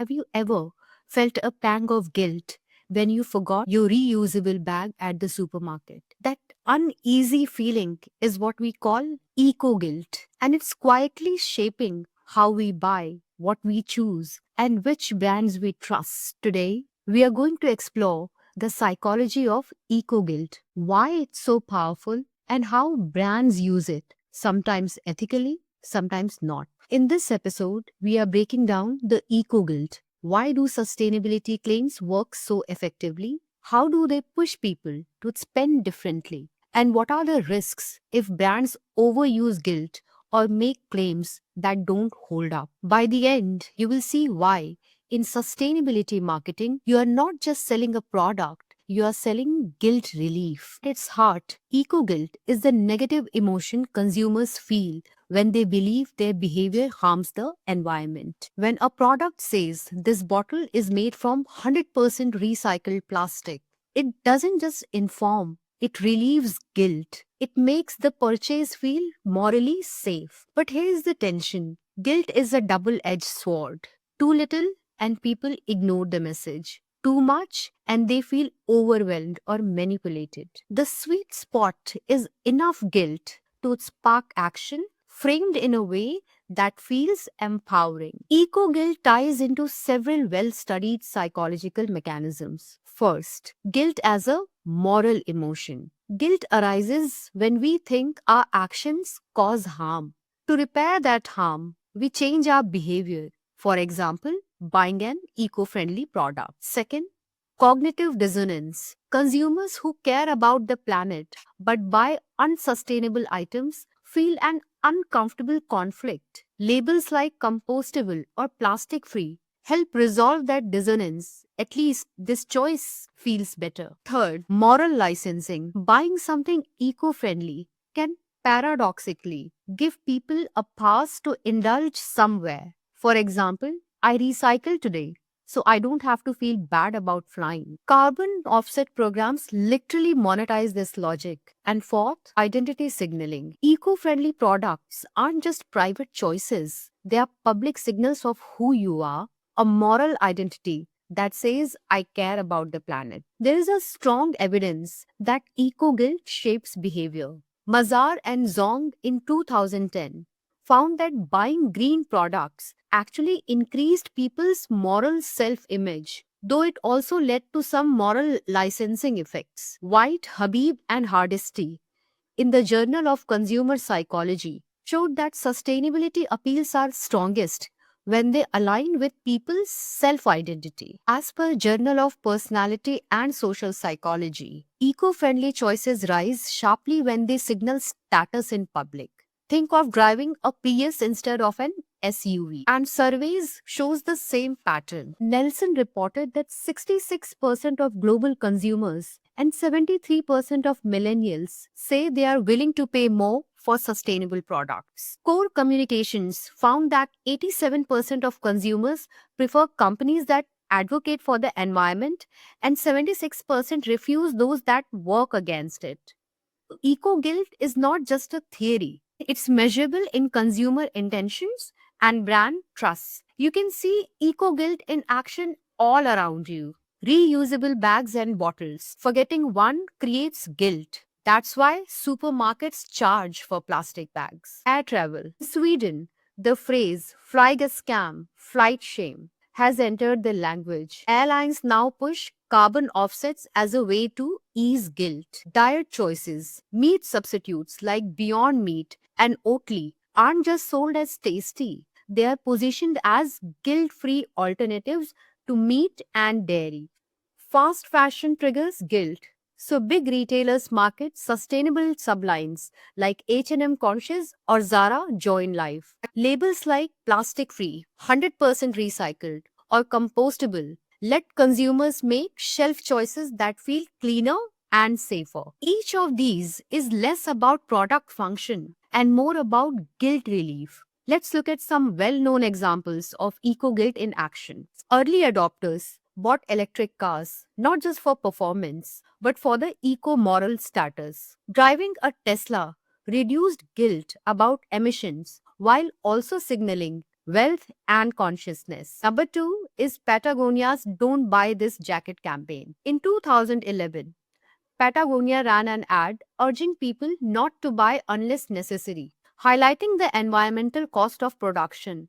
Have you ever felt a pang of guilt when you forgot your reusable bag at the supermarket? That uneasy feeling is what we call eco guilt, and it's quietly shaping how we buy, what we choose, and which brands we trust. Today, we are going to explore the psychology of eco guilt, why it's so powerful, and how brands use it, sometimes ethically, sometimes not. In this episode, we are breaking down the eco guilt. Why do sustainability claims work so effectively? How do they push people to spend differently? And what are the risks if brands overuse guilt or make claims that don't hold up? By the end, you will see why in sustainability marketing, you are not just selling a product, you are selling guilt relief. At its heart, eco guilt is the negative emotion consumers feel when they believe their behavior harms the environment. When a product says this bottle is made from 100% recycled plastic, it doesn't just inform, it relieves guilt. It makes the purchase feel morally safe. But here's the tension, guilt is a double edged sword. Too little, and people ignore the message. Too much, and they feel overwhelmed or manipulated. The sweet spot is enough guilt to spark action, framed in a way that feels empowering. Eco guilt ties into several well studied psychological mechanisms. First, guilt as a moral emotion. Guilt arises when we think our actions cause harm. To repair that harm, we change our behavior. For example, buying an eco friendly product. Second, cognitive dissonance. Consumers who care about the planet but buy unsustainable items feel an uncomfortable conflict. Labels like compostable or plastic free help resolve that dissonance. At least this choice feels better. Third, moral licensing. Buying something eco friendly can paradoxically give people a pass to indulge somewhere. For example, I recycle today, so I don't have to feel bad about flying. Carbon offset programs literally monetize this logic. And fourth, identity signaling. Eco friendly products aren't just private choices, they are public signals of who you are, a moral identity that says, I care about the planet. There is a strong evidence that eco guilt shapes behavior. Mazar and Zong in 2010 found that buying green products actually increased people's moral self image, though it also led to some moral licensing effects. White, Habib, and Hardesty in the Journal of Consumer Psychology showed that sustainability appeals are strongest when they align with people's self identity. As per Journal of Personality and Social Psychology, eco friendly choices rise sharply when they signal status in public. Think of driving a Prius instead of an SUV. And surveys shows the same pattern. Nelson reported that 66% of global consumers and 73% of millennials say they are willing to pay more for sustainable products. Core Communications found that 87% of consumers prefer companies that advocate for the environment and 76% refuse those that work against it. Eco guilt is not just a theory, it's measurable in consumer intentions and brand trust. You can see eco guilt in action all around you. Reusable bags and bottles. Forgetting one creates guilt. That's why supermarkets charge for plastic bags. Air travel. In Sweden, the phrase flyga scam, flight shame, has entered the language. Airlines now push carbon offsets as a way to ease guilt. Diet choices, meat substitutes like Beyond Meat and Oatly aren't just sold as tasty, they are positioned as guilt free alternatives to meat and dairy. Fast fashion triggers guilt. So big retailers market sustainable sublines like H&M Conscious or Zara Join Life. Labels like plastic free, 100% recycled or compostable let consumers make shelf choices that feel cleaner and safer. Each of these is less about product function and more about guilt relief. Let's look at some well known examples of eco guilt in action. Early adopters bought electric cars not just for performance but for the eco moral status. Driving a Tesla reduced guilt about emissions while also signaling wealth, and consciousness. Number two is Patagonia's Don't Buy This Jacket campaign. In 2011, Patagonia ran an ad urging people not to buy unless necessary, highlighting the environmental cost of production.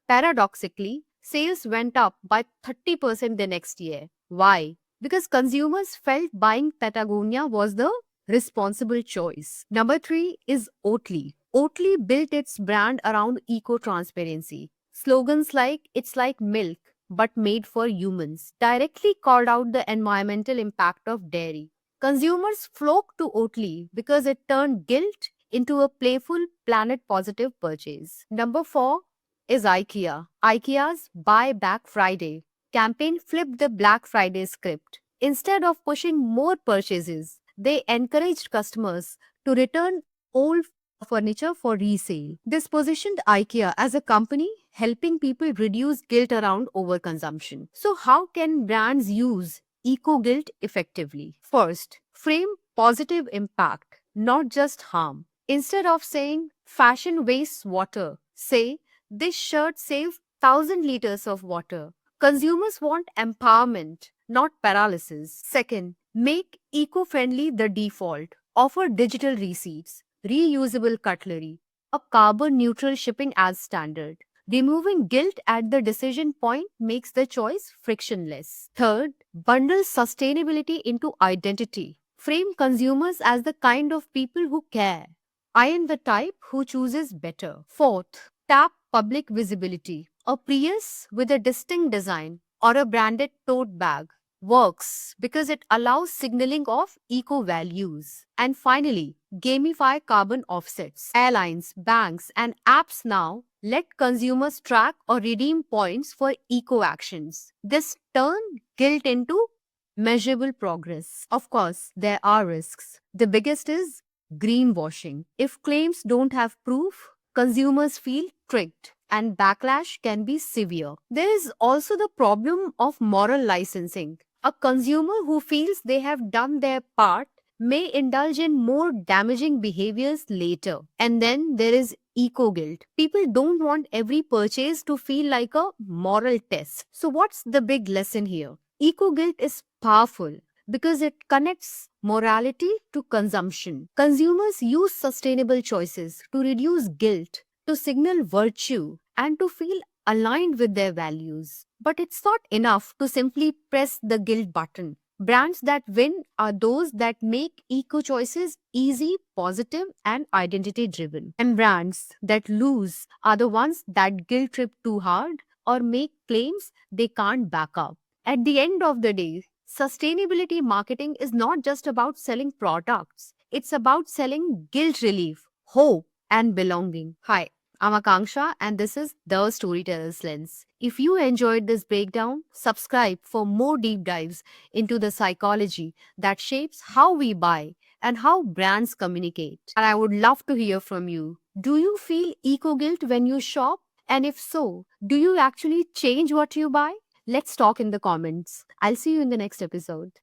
Paradoxically, sales went up by 30% the next year. Why? Because consumers felt buying Patagonia was the responsible choice. Number three is Oatly. Oatly built its brand around eco transparency. Slogans like "It's like milk, but made for humans" directly called out the environmental impact of dairy. Consumers flocked to Oatly because it turned guilt into a playful, planet positive purchase. Number four is IKEA. IKEA's Buy Back Friday campaign flipped the Black Friday script. Instead of pushing more purchases, they encouraged customers to return old furniture for resale. This positioned IKEA as a company helping people reduce guilt around overconsumption. So, how can brands use eco guilt effectively? First, frame positive impact, not just harm. Instead of saying fashion wastes water, say this shirt saves 1,000 liters of water. Consumers want empowerment, not paralysis. Second, make eco friendly the default. Offer digital receipts, reusable cutlery, a carbon neutral shipping as standard. Removing guilt at the decision point makes the choice frictionless. Third, bundle sustainability into identity. Frame consumers as the kind of people who care. I am the type who chooses better. Fourth, tap public visibility. A Prius with a distinct design or a branded tote bag works because it allows signaling of eco values. And finally, gamify carbon offsets. Airlines, banks, and apps now let consumers track or redeem points for eco actions. This turn guilt into measurable progress. Of course, there are risks. The biggest is greenwashing. If claims don't have proof, consumers feel tricked and backlash can be severe. There is also the problem of moral licensing. A consumer who feels they have done their part may indulge in more damaging behaviors later. And then there is eco guilt. People don't want every purchase to feel like a moral test. So, what's the big lesson here? Eco guilt is powerful because it connects morality to consumption. Consumers use sustainable choices to reduce guilt, to signal virtue, and to feel aligned with their values. But it's not enough to simply press the guilt button. Brands that win are those that make eco choices easy, positive, and identity driven. And brands that lose are the ones that guilt trip too hard or make claims they can't back up. At the end of the day, sustainability marketing is not just about selling products, it's about selling guilt relief, hope, and belonging. Hi, I'm Akanksha, and this is The Storyteller's Lens. If you enjoyed this breakdown, subscribe for more deep dives into the psychology that shapes how we buy and how brands communicate. And I would love to hear from you. Do you feel eco guilt when you shop? And if so, do you actually change what you buy? Let's talk in the comments. I'll see you in the next episode.